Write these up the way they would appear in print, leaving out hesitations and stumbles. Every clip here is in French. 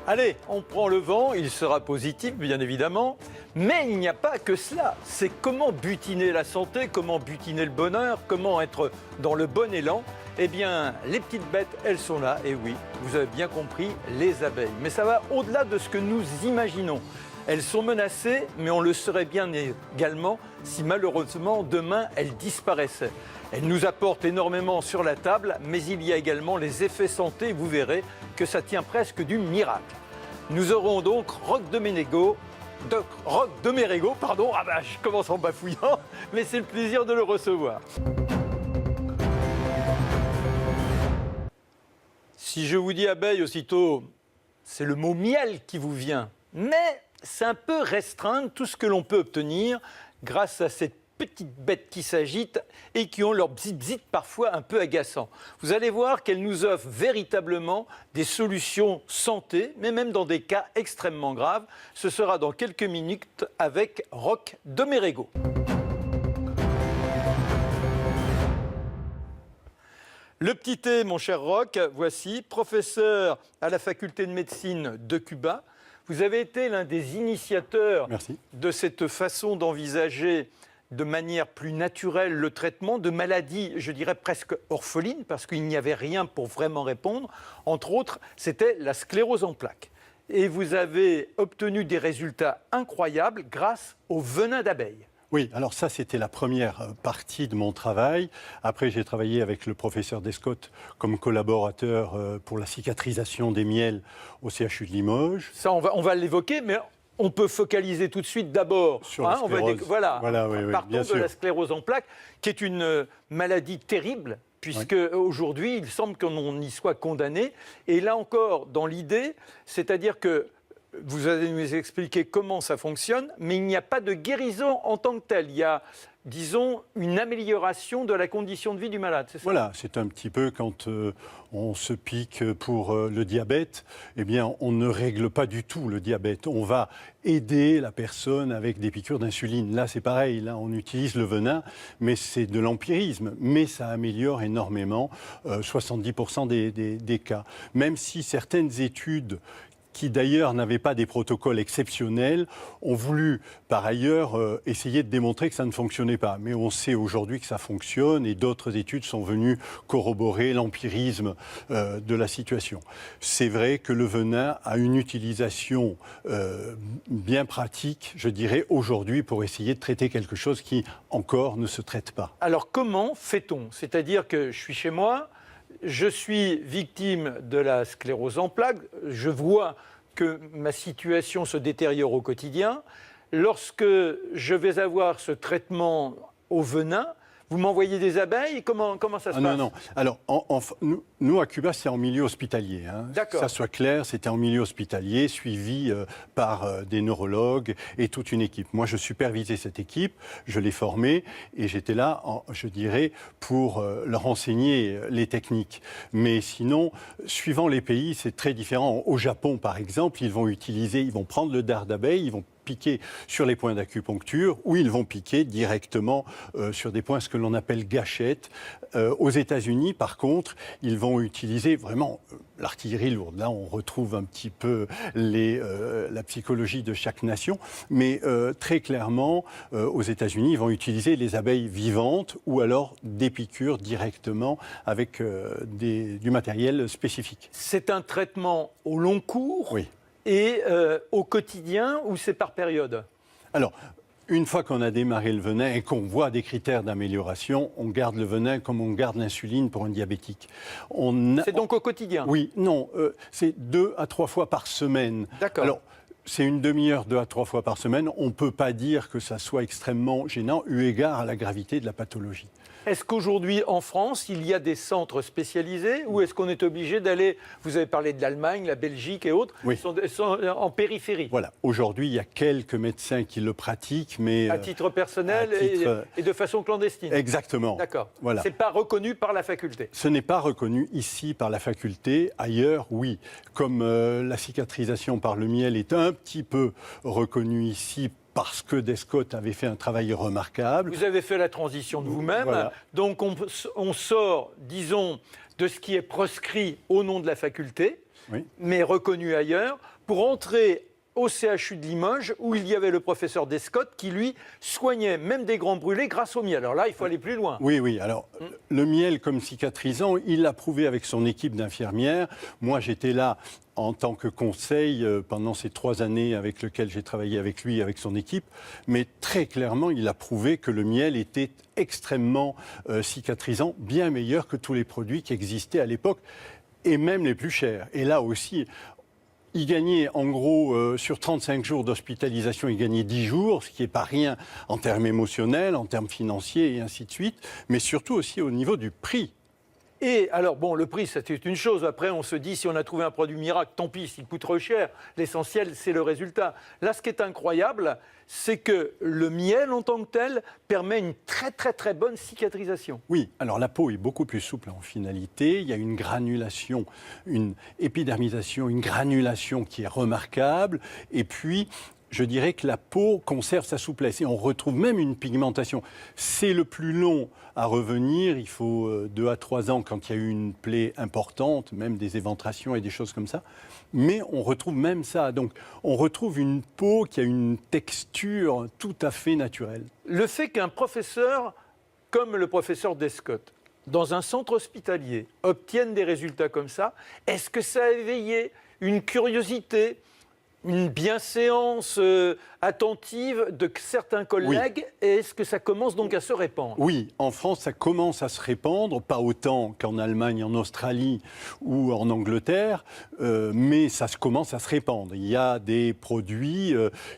Allez, on prend le vent, il sera positif bien évidemment, mais il n'y a pas que cela. C'est comment butiner la santé, comment butiner le bonheur, comment être dans le bon élan. Eh bien, les petites bêtes, elles sont là, et oui, vous avez bien compris, les abeilles. Mais ça va au-delà de ce que nous imaginons. Elles sont menacées, mais on le serait bien également si malheureusement demain elles disparaissaient. Elles nous apportent énormément sur la table, mais il y a également les effets santé, vous verrez que ça tient presque du miracle. Nous aurons donc Roch Domenico, pardon, ah bah, je commence en bafouillant, mais c'est le plaisir de le recevoir. Si je vous dis abeille aussitôt, c'est le mot miel qui vous vient, mais c'est un peu restreindre tout ce que l'on peut obtenir grâce à cette petites bêtes qui s'agitent et qui ont leur bzit-bzit parfois un peu agaçant. Vous allez voir qu'elles nous offrent véritablement des solutions santé, mais même dans des cas extrêmement graves. Ce sera dans quelques minutes avec Roch Domenico. Le petit thé, mon cher Roch, voici, professeur à la faculté de médecine de Cuba. Vous avez été l'un des initiateurs de cette façon d'envisager de manière plus naturelle le traitement de maladies, je dirais presque orphelines, parce qu'il n'y avait rien pour vraiment répondre. Entre autres, c'était la sclérose en plaques. Et vous avez obtenu des résultats incroyables grâce au venin d'abeille. Oui, alors ça, c'était la première partie de mon travail. Après, j'ai travaillé avec le professeur Descottes comme collaborateur pour la cicatrisation des miels au CHU de Limoges. Ça, on va l'évoquer, mais on peut focaliser tout de suite d'abord sur la sclérose. Partons de la sclérose en plaques, qui est une maladie terrible, puisque aujourd'hui, il semble qu'on y soit condamné. Et là encore, dans l'idée, c'est-à-dire que vous allez nous expliquer comment ça fonctionne, mais il n'y a pas de guérison en tant que telle. Il y a, disons, une amélioration de la condition de vie du malade. C'est ça ? Voilà, c'est un petit peu quand on se pique pour le diabète, eh bien, on ne règle pas du tout le diabète. On va aider la personne avec des piqûres d'insuline. Là, c'est pareil, là, on utilise le venin, mais c'est de l'empirisme. Mais ça améliore énormément 70% des cas. Même si certaines études qui d'ailleurs n'avaient pas des protocoles exceptionnels, ont voulu par ailleurs essayer de démontrer que ça ne fonctionnait pas. Mais on sait aujourd'hui que ça fonctionne et d'autres études sont venues corroborer l'empirisme de la situation. C'est vrai que le venin a une utilisation bien pratique, je dirais, aujourd'hui pour essayer de traiter quelque chose qui encore ne se traite pas. Alors comment fait-on ? C'est-à-dire que je suis chez moi, je suis victime de la sclérose en plaques, je vois que ma situation se détériore au quotidien. Lorsque je vais avoir ce traitement au venin, vous m'envoyez des abeilles ? Comment ça se passe ? Non. Alors, nous, à Cuba, c'est en milieu hospitalier. Hein. D'accord. Que ça soit clair, c'était en milieu hospitalier, suivi par des neurologues et toute une équipe. Moi, je supervisais cette équipe, je l'ai formée et j'étais là, je dirais, pour leur enseigner les techniques. Mais sinon, suivant les pays, c'est très différent. Au Japon, par exemple, ils vont prendre le dard d'abeille, ils vont piquer sur les points d'acupuncture ou ils vont piquer directement sur des points, ce que l'on appelle gâchettes. Aux États-Unis, par contre, ils vont utiliser vraiment l'artillerie lourde. Là, on retrouve un petit peu la psychologie de chaque nation. Mais très clairement, aux États-Unis, ils vont utiliser les abeilles vivantes ou alors des piqûres directement avec du matériel spécifique. C'est un traitement au long cours ? Oui. Et au quotidien ou c'est par période ? Alors, une fois qu'on a démarré le venin et qu'on voit des critères d'amélioration, on garde le venin comme on garde l'insuline pour un diabétique. C'est donc au quotidien ? Oui, non, c'est 2 à 3 fois par semaine. D'accord. Alors, c'est une demi-heure, 2 à 3 fois par semaine. On ne peut pas dire que ça soit extrêmement gênant, eu égard à la gravité de la pathologie. Est-ce qu'aujourd'hui, en France, il y a des centres spécialisés ou est-ce qu'on est obligé d'aller, vous avez parlé de l'Allemagne, la Belgique et autres, oui. sont en périphérie ? Voilà. Aujourd'hui, il y a quelques médecins qui le pratiquent, mais... À titre personnel et de façon clandestine ? Exactement. D'accord. Voilà. Ce n'est pas reconnu par la faculté ? Ce n'est pas reconnu ici par la faculté. Ailleurs, oui. Comme la cicatrisation par le miel est un petit peu reconnue ici parce que Descott avait fait un travail remarquable. Vous avez fait la transition de vous-même, Voilà. donc on sort, disons, de ce qui est proscrit au nom de la faculté, Oui. mais reconnu ailleurs, pour entrer au CHU de Limoges, où il y avait le professeur Descott qui, lui, soignait même des grands brûlés grâce au miel. Alors là, il faut aller plus loin. Oui, oui. Alors, le miel comme cicatrisant, il l'a prouvé avec son équipe d'infirmières. Moi, j'étais là en tant que conseil pendant ces 3 années avec lesquelles j'ai travaillé avec lui, avec son équipe. Mais très clairement, il a prouvé que le miel était extrêmement cicatrisant, bien meilleur que tous les produits qui existaient à l'époque, et même les plus chers. Et là aussi, il gagnait en gros, sur 35 jours d'hospitalisation, il gagnait 10 jours, ce qui n'est pas rien en termes émotionnels, en termes financiers et ainsi de suite, mais surtout aussi au niveau du prix. Et alors, bon, le prix, c'était une chose. Après, on se dit, si on a trouvé un produit miracle, tant pis, s'il coûte trop cher. L'essentiel, c'est le résultat. Là, ce qui est incroyable, c'est que le miel, en tant que tel, permet une très, très, très bonne cicatrisation. Oui, alors la peau est beaucoup plus souple en finalité. Il y a une granulation, une épidermisation, une granulation qui est remarquable. Et puis, je dirais que la peau conserve sa souplesse et on retrouve même une pigmentation. C'est le plus long à revenir. Il faut 2 à 3 ans quand il y a eu une plaie importante, même des éventrations et des choses comme ça. Mais on retrouve même ça. Donc, on retrouve une peau qui a une texture tout à fait naturelle. Le fait qu'un professeur, comme le professeur Descott, dans un centre hospitalier, obtienne des résultats comme ça, est-ce que ça a éveillé une curiosité, une bienséance attentive de certains collègues, et est-ce que ça commence donc à se répandre? Oui, en France, ça commence à se répandre, pas autant qu'en Allemagne, en Australie ou en Angleterre, mais ça commence à se répandre. Il y a des produits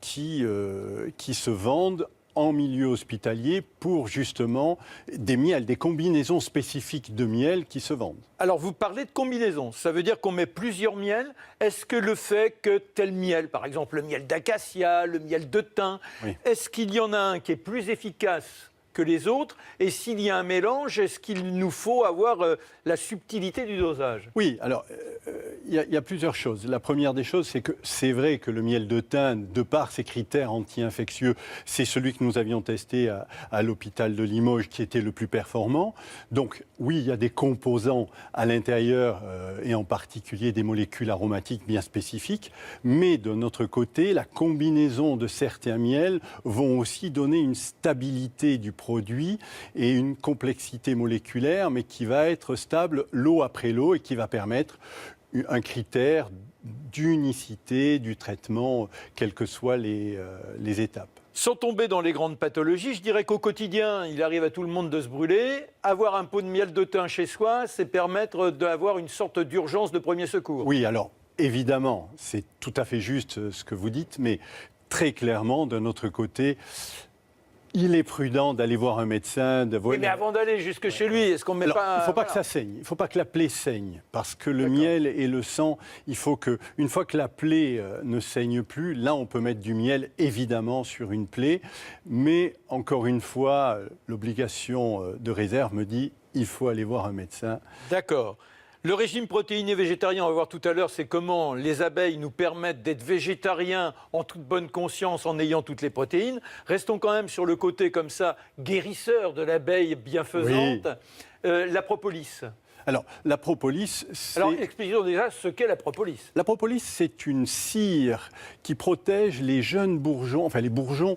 qui se vendent en milieu hospitalier pour justement des miels, des combinaisons spécifiques de miel qui se vendent. Alors, vous parlez de combinaison, ça veut dire qu'on met plusieurs miels. Est-ce que le fait que tel miel, par exemple le miel d'acacia, le miel de thym, Oui. est-ce qu'il y en a un qui est plus efficace que les autres? Et s'il y a un mélange, est-ce qu'il nous faut avoir la subtilité du dosage? Oui, alors il y a plusieurs choses. La première des choses, c'est que c'est vrai que le miel de thym, de par ses critères anti-infectieux, c'est celui que nous avions testé à l'hôpital de Limoges qui était le plus performant. Donc oui, il y a des composants à l'intérieur et en particulier des molécules aromatiques bien spécifiques. Mais de notre côté, la combinaison de certains miels vont aussi donner une stabilité du produit et une complexité moléculaire, mais qui va être stable lot après lot et qui va permettre un critère d'unicité du traitement, quelles que soient les étapes. Sans tomber dans les grandes pathologies, je dirais qu'au quotidien, il arrive à tout le monde de se brûler. Avoir un pot de miel de thym chez soi, c'est permettre d'avoir une sorte d'urgence de premier secours. Oui, alors évidemment, c'est tout à fait juste ce que vous dites, mais très clairement, de notre côté, il est prudent d'aller voir un médecin. Oui, mais avant d'aller jusque chez lui, est-ce qu'on ne met Alors, pas... il ne faut pas voilà. que ça saigne, il ne faut pas que la plaie saigne, parce que le D'accord. miel et le sang, il faut que, une fois que la plaie ne saigne plus, là on peut mettre du miel évidemment sur une plaie, mais encore une fois, l'obligation de réserve me dit il faut aller voir un médecin. D'accord. Le régime protéiné végétarien, on va voir tout à l'heure, c'est comment les abeilles nous permettent d'être végétariens en toute bonne conscience en ayant toutes les protéines. Restons quand même sur le côté comme ça, guérisseur de l'abeille bienfaisante. La propolis. Alors, la propolis, c'est... Alors, expliquons déjà ce qu'est la propolis. La propolis, c'est une cire qui protège les jeunes bourgeons, enfin les bourgeons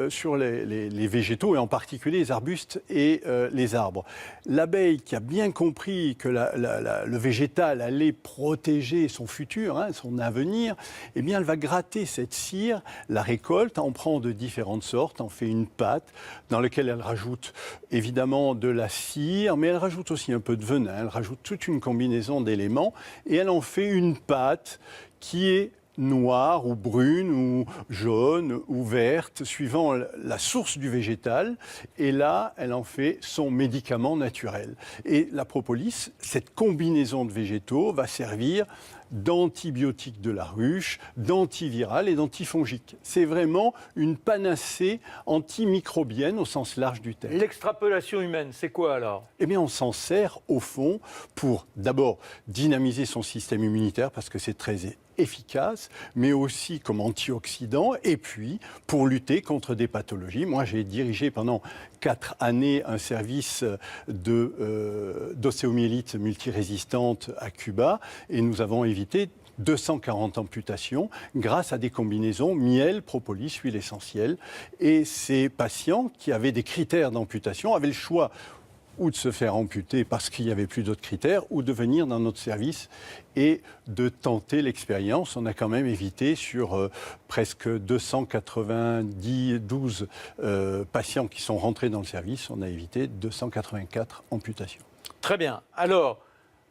sur les végétaux et en particulier les arbustes et les arbres. L'abeille qui a bien compris que le végétal allait protéger son futur, son avenir, eh bien elle va gratter cette cire, la récolte, en prend de différentes sortes, en fait une pâte dans laquelle elle rajoute évidemment de la cire, mais elle rajoute aussi un peu de venin, elle rajoute toute une combinaison d'éléments et elle en fait une pâte qui est noire ou brune ou jaune ou verte, suivant la source du végétal. Et là, elle en fait son médicament naturel. Et la propolis, cette combinaison de végétaux, va servir d'antibiotique de la ruche, d'antiviral et d'antifongique. C'est vraiment une panacée antimicrobienne au sens large du terme. L'extrapolation humaine, c'est quoi alors? Eh bien, on s'en sert au fond pour d'abord dynamiser son système immunitaire parce que c'est très efficace, mais aussi comme antioxydant, et puis pour lutter contre des pathologies. Moi, j'ai dirigé pendant 4 années un service d'ostéomyélite multirésistante à Cuba, et nous avons évité 240 amputations grâce à des combinaisons miel, propolis, huile essentielle. Et ces patients qui avaient des critères d'amputation avaient le choix ou de se faire amputer parce qu'il n'y avait plus d'autres critères, ou de venir dans notre service et de tenter l'expérience. On a quand même évité sur presque 292 patients qui sont rentrés dans le service, on a évité 284 amputations. Très bien. Alors,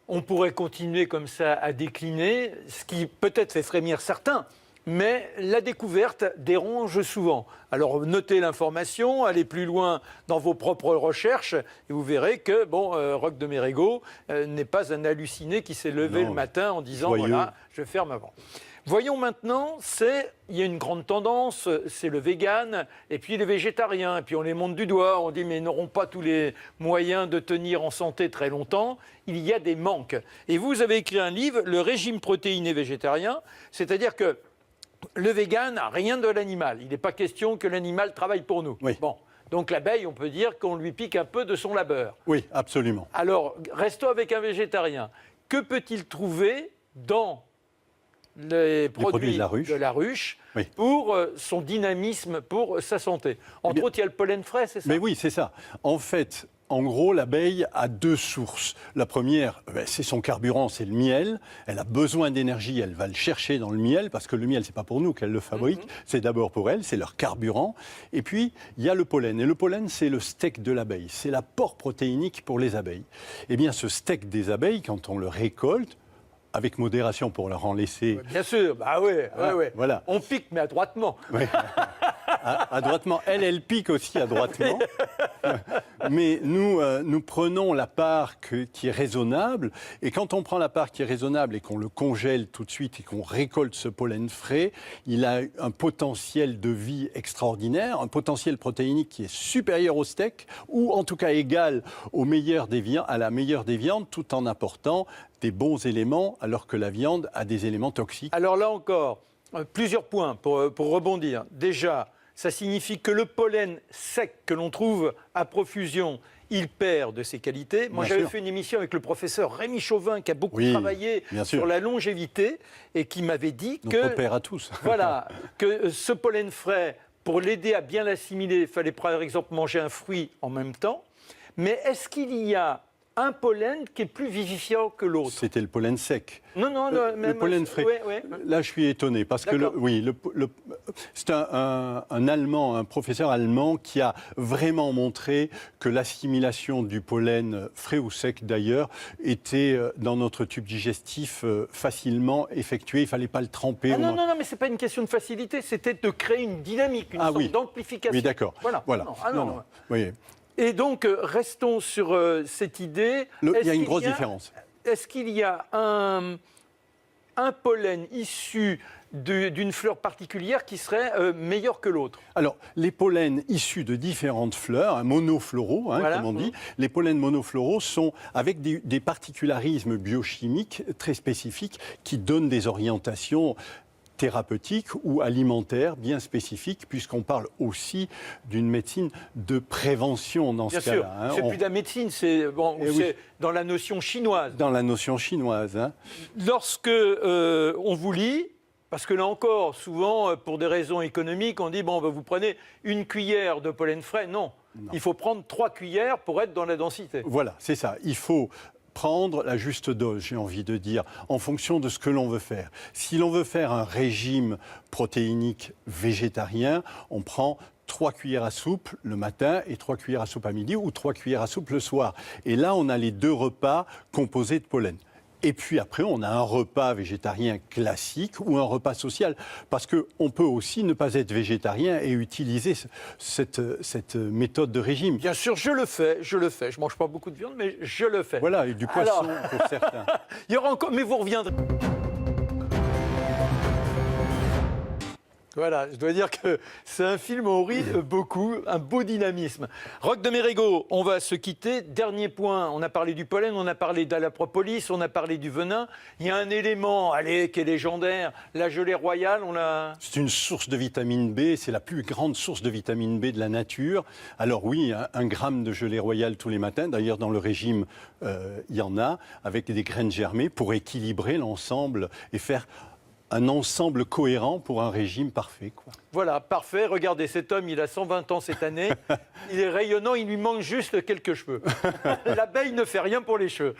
on pourrait continuer comme ça à décliner, ce qui peut-être fait frémir certains, mais la découverte dérange souvent. Alors notez l'information, allez plus loin dans vos propres recherches et vous verrez que Roch de Mérigot n'est pas un halluciné qui s'est levé le matin en disant joyeux. Voilà, je ferme avant. Voyons maintenant, il y a une grande tendance, c'est le vegan et puis les végétariens. Et puis on les monte du doigt, on dit mais ils n'auront pas tous les moyens de tenir en santé très longtemps. Il y a des manques. Et vous avez écrit un livre, Le régime protéiné végétarien, c'est-à-dire que le vegan n'a rien de l'animal. Il n'est pas question que l'animal travaille pour nous. Oui. Bon, donc l'abeille, on peut dire qu'on lui pique un peu de son labeur. Oui, absolument. Alors, restons avec un végétarien. Que peut-il trouver dans les produits de la ruche oui. pour son dynamisme, pour sa santé? Entre autres, il y a le pollen frais, c'est ça? Mais oui, c'est ça. En fait, en gros, l'abeille a 2 sources. La première, c'est son carburant, c'est le miel. Elle a besoin d'énergie, elle va le chercher dans le miel, parce que le miel, c'est pas pour nous qu'elle le fabrique, c'est d'abord pour elle, c'est leur carburant. Et puis, il y a le pollen. Et le pollen, c'est le steak de l'abeille. C'est l'apport protéinique pour les abeilles. Eh bien, ce steak des abeilles, quand on le récolte, avec modération pour leur en laisser... Bien sûr, Voilà. On pique, mais adroitement. Ouais. Adroitement. Elle pique aussi adroitement. Mais nous prenons la part qui est raisonnable. Et quand on prend la part qui est raisonnable et qu'on le congèle tout de suite et qu'on récolte ce pollen frais, il a un potentiel de vie extraordinaire, un potentiel protéinique qui est supérieur au steak, ou en tout cas égal à la meilleure des viandes, tout en apportant des bons éléments, alors que la viande a des éléments toxiques. Alors là encore, plusieurs points pour rebondir. Déjà, ça signifie que le pollen sec que l'on trouve à profusion, il perd de ses qualités. Moi, j'avais fait une émission avec le professeur Rémi Chauvin, qui a beaucoup travaillé sur la longévité, et qui m'avait dit Notre père à tous. Voilà, que ce pollen frais, pour l'aider à bien l'assimiler, il fallait par exemple manger un fruit en même temps. Mais est-ce qu'il y a un pollen qui est plus vivifiant que l'autre? C'était le pollen sec. Non, le pollen frais. Ouais. Là, je suis étonné parce que c'est un Allemand, un professeur allemand qui a vraiment montré que l'assimilation du pollen frais ou sec d'ailleurs était dans notre tube digestif facilement effectuée. Il ne fallait pas le tremper. Non, mais ce n'est pas une question de facilité, c'était de créer une dynamique, une sorte d'amplification. Oui, d'accord. Voilà. Non. Oui. Et donc, restons sur cette idée. Il y a une grosse différence. Est-ce qu'il y a un pollen issu d'une fleur particulière qui serait meilleur que l'autre? Alors, les pollens issus de différentes fleurs, monofloraux, comme on dit, les pollens monofloraux sont avec des particularismes biochimiques très spécifiques qui donnent des orientations thérapeutiques ou alimentaires bien spécifiques, puisqu'on parle aussi d'une médecine de prévention dans ce cas-là. Bien sûr, c'est plus de la médecine, c'est dans la notion chinoise. Dans la notion chinoise. Lorsque on vous lit, parce que là encore, souvent, pour des raisons économiques, on dit, vous prenez une cuillère de pollen frais. Non, il faut prendre 3 cuillères pour être dans la densité. Voilà, c'est ça. Il faut prendre la juste dose, j'ai envie de dire, en fonction de ce que l'on veut faire. Si l'on veut faire un régime protéinique végétarien, on prend 3 cuillères à soupe le matin et 3 cuillères à soupe à midi ou 3 cuillères à soupe le soir. Et là, on a les 2 repas composés de pollen. Et puis après, on a un repas végétarien classique ou un repas social. Parce qu'on peut aussi ne pas être végétarien et utiliser cette méthode de régime. Bien sûr, je le fais. Je ne mange pas beaucoup de viande, mais je le fais. Voilà, et du poisson pour certains. Il y aura encore, mais vous reviendrez. Voilà, je dois dire que c'est un film où on rit beaucoup, un beau dynamisme. Roch de Mérigot, on va se quitter. Dernier point, on a parlé du pollen, on a parlé de la propolis, on a parlé du venin. Il y a un élément, allez, qui est légendaire, la gelée royale, C'est une source de vitamine B, c'est la plus grande source de vitamine B de la nature. Alors oui, 1 gramme de gelée royale tous les matins. D'ailleurs, dans le régime, il y en a, avec des graines germées, pour équilibrer l'ensemble et faire un ensemble cohérent pour un régime parfait, quoi. Voilà, parfait. Regardez, cet homme, il a 120 ans cette année. Il est rayonnant, il lui manque juste quelques cheveux. L'abeille ne fait rien pour les cheveux.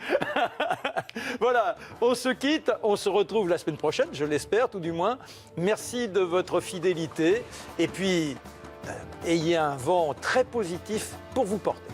Voilà, on se quitte. On se retrouve la semaine prochaine, je l'espère, tout du moins. Merci de votre fidélité. Et puis, ayez un vent très positif pour vous porter.